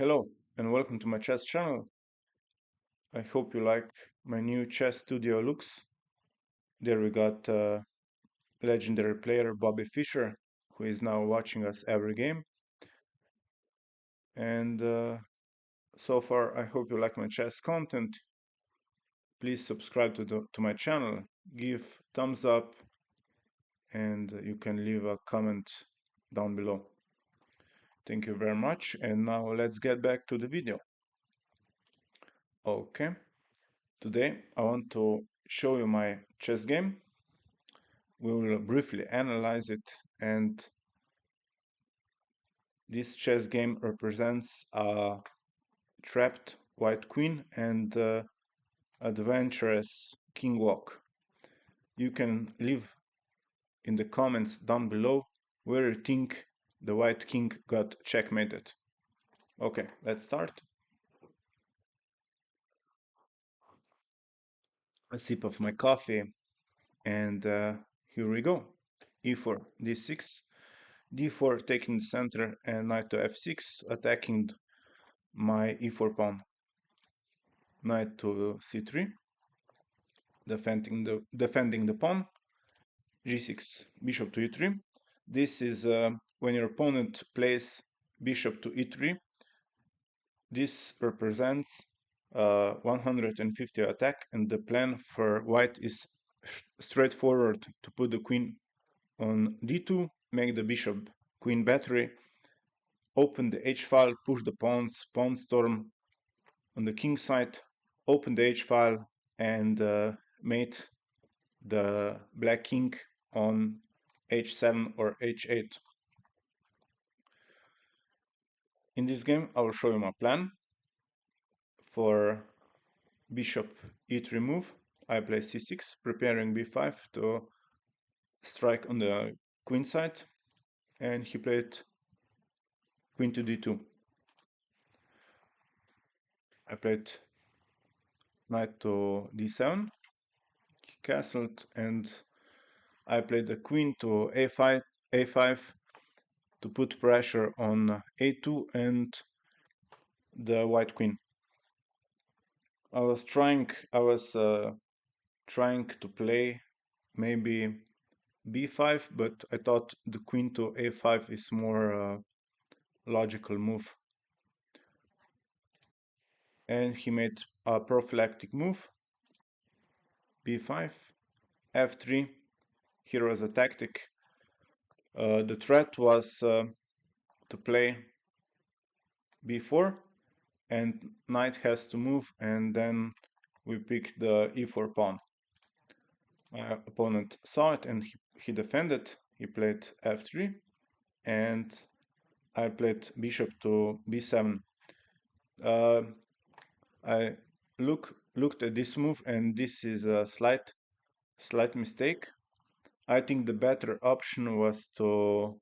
Hello and welcome to my chess channel. I hope you like my new chess studio looks. There we got legendary player Bobby Fischer, who is now watching us every game. And so far I hope you like my chess content. Please subscribe to my channel, give thumbs up, and you can leave a comment down below. Thank you very much, and now let's get back to the video. Okay, today I want to show you my chess game. We will briefly analyze it, and this chess game represents a trapped white queen and adventurous king walk. You can leave in the comments down below where you think the white king got checkmated. Okay, let's start. A sip of my coffee, and here we go. e4, d6, d4 taking the center, and knight to f6 attacking my e4 pawn. Knight to c3, defending the pawn. g6, bishop to e3. This is when your opponent plays bishop to e3. This represents 150 attack, and the plan for white is straightforward: to put the queen on d2, make the bishop queen battery, open the h-file, push the pawns, pawn storm on the king side, open the h-file, and mate the black king on h7 or h8. In this game, I will show you my plan. For bishop e3 move, I play c6, preparing b5 to strike on the queen side, and he played queen to d2. I played knight to d7, he castled, and I played the queen to a5 to put pressure on a2 and the white queen. I was trying to play maybe b5, but I thought the queen to a5 is more logical move. And he made a prophylactic move, b5, f3. Here was a tactic. The threat was to play b4, and knight has to move, and then we pick the e4 pawn. My opponent saw it and he defended. He played f3, and I played bishop to b7. I looked at this move, and this is a slight mistake. I think the better option was to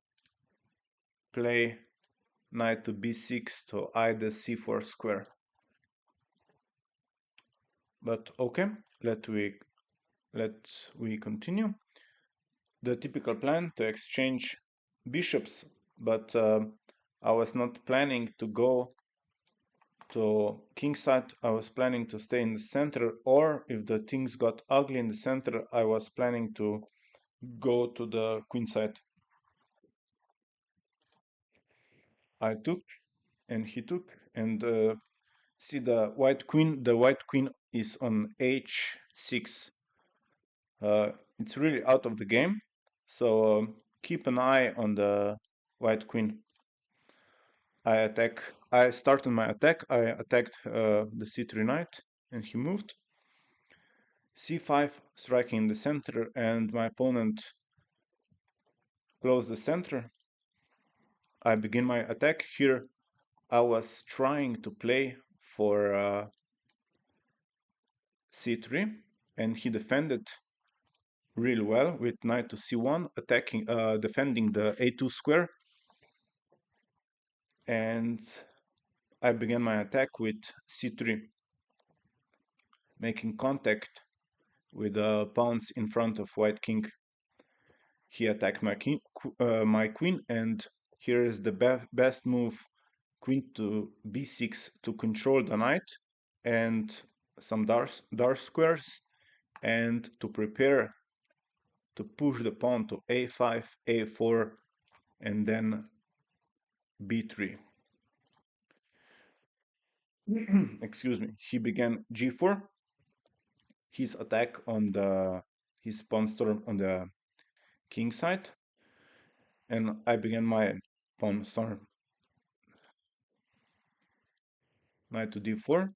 play knight to b6 to eye the c4 square. But okay, let we continue. The typical plan to exchange bishops, but I was not planning to go to king side. I was planning to stay in the center, or if the things got ugly in the center, I was planning to go to the queen side. I took and he took, and see the white queen. The white queen is on h6. It's really out of the game, so keep an eye on the white queen. I started my attack. I attacked the c3 knight, and he moved. c5, striking in the center, and my opponent closed the center. I begin my attack. Here I was trying to play for c3, and he defended really well with knight to c1, attacking, defending the a2 square. And I began my attack with c3, making contact with the pawns in front of white king. He attacked my queen, and here is the best move queen to b6 to control the knight and some dark squares, and to prepare to push the pawn to a5, a4, and then b3. Excuse me. He began g4. His attack on his pawn storm on the king side, and I began my pawn storm. Knight to d4.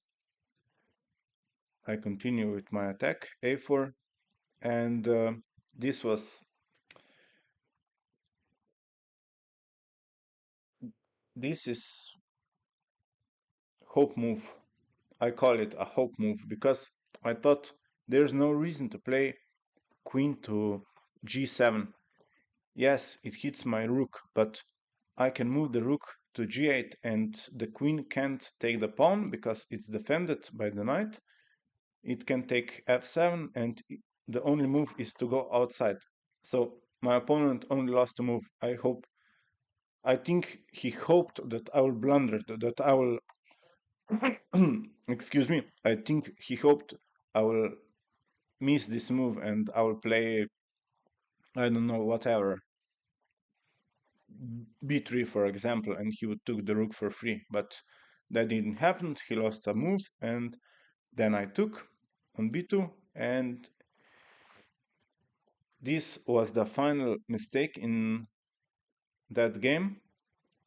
I continue with my attack, a4, and this is hope move. I call it a hope move because I thought there's no reason to play queen to g7. Yes, it hits my rook, but I can move the rook to g8 and the queen can't take the pawn because it's defended by the knight. It can take f7 and the only move is to go outside. So my opponent only lost a move. I think he hoped that I will blunder, that I will excuse me, I think he hoped I will miss this move and I will play, I don't know, whatever, b3 for example, and he would took the rook for free, but that didn't happen. He lost a move, and then I took on b2, and this was the final mistake in that game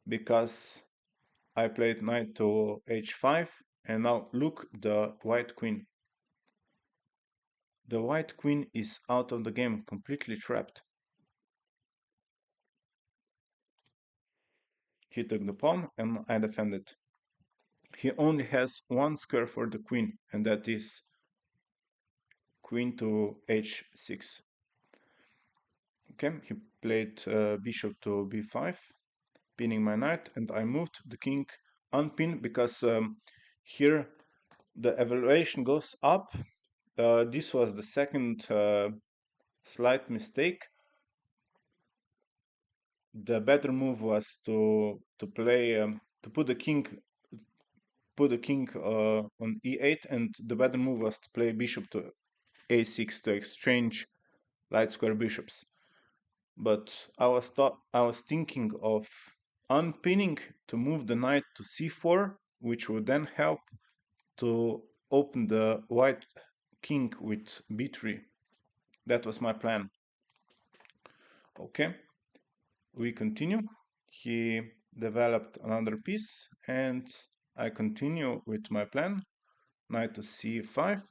because I played knight to h5, and now look, the white queen. The white queen is out of the game, completely trapped. He took the pawn and I defended. He only has one square for the queen, and that is queen to h6. Okay, he played bishop to b5, pinning my knight, and I moved the king unpinned because here the evaluation goes up. This was the second slight mistake. The better move was to play to put the king on e8, and the better move was to play bishop to a6 to exchange light square bishops. But I was thinking of unpinning to move the knight to c4, which would then help to open the white king with b3. That was my plan. Okay, we continue. He developed another piece, and I continue with my plan. Knight to c5,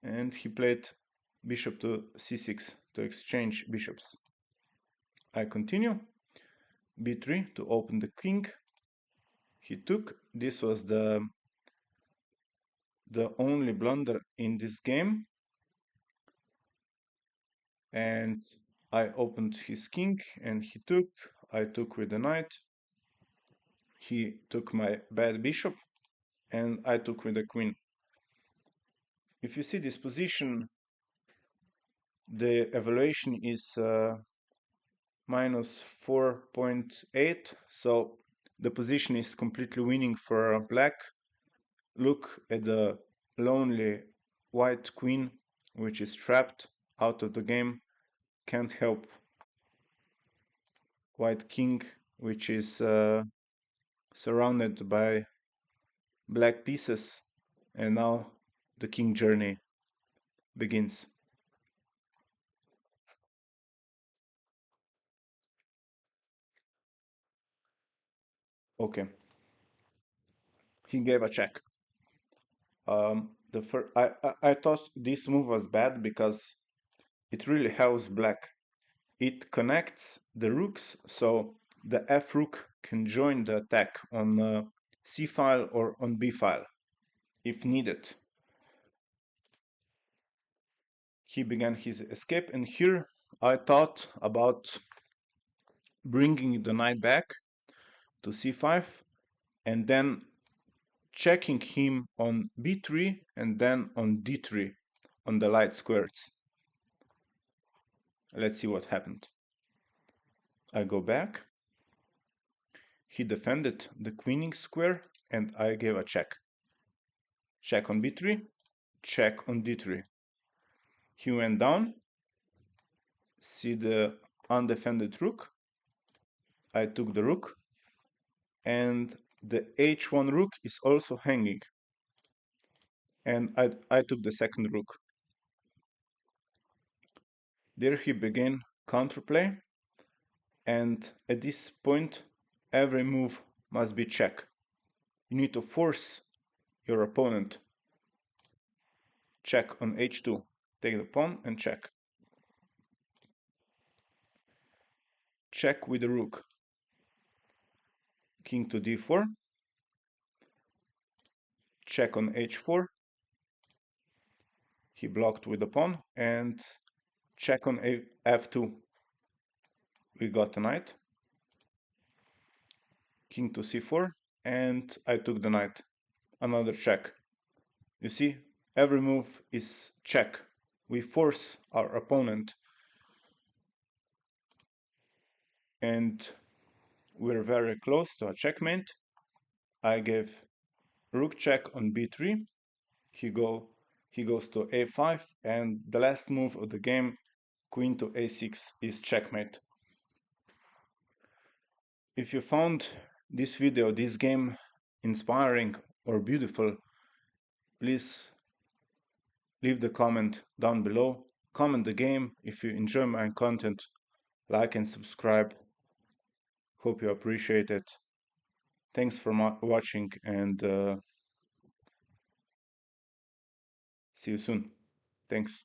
and he played bishop to c6 to exchange bishops. I continue. b3 to open the king. He took. This was the only blunder in this game, and I opened his king and he took. I took with the knight. He took my bad bishop and I took with the queen. If you see this position, the evaluation is minus 4.8, so the position is completely winning for black. Look at the lonely white queen, which is trapped out of the game, can't help white king, which is surrounded by black pieces, and now the king journey begins. Okay, he gave a check. I thought this move was bad because it really helps black. It connects the rooks, so the f rook can join the attack on c file or on b file if needed. He began his escape, and here I thought about bringing the knight back to c5 and then checking him on b3 and then on d3 on the light squares. Let's see what happened. I go back. He defended the queening square and I gave a check. Check on b3, check on d3. He went down, see the undefended rook. I took the rook, and the h1 rook is also hanging. And I took the second rook. There he began counterplay, and at this point every move must be check. You need to force your opponent. Check on h2, take the pawn and check. Check with the rook. King to d4, check on h4. He blocked with the pawn, and check on f2. We got a knight. King to c4, and I took the knight. Another check. You see, every move is check. We force our opponent, and we're very close to a checkmate. I gave rook check on b3. He goes to a5, and the last move of the game, queen to a6, is checkmate. If you found this video, this game inspiring or beautiful, please leave the comment down below. Comment the game. If you enjoy my content, like and subscribe. Hope you appreciate it. Thanks for watching, and see you soon. Thanks.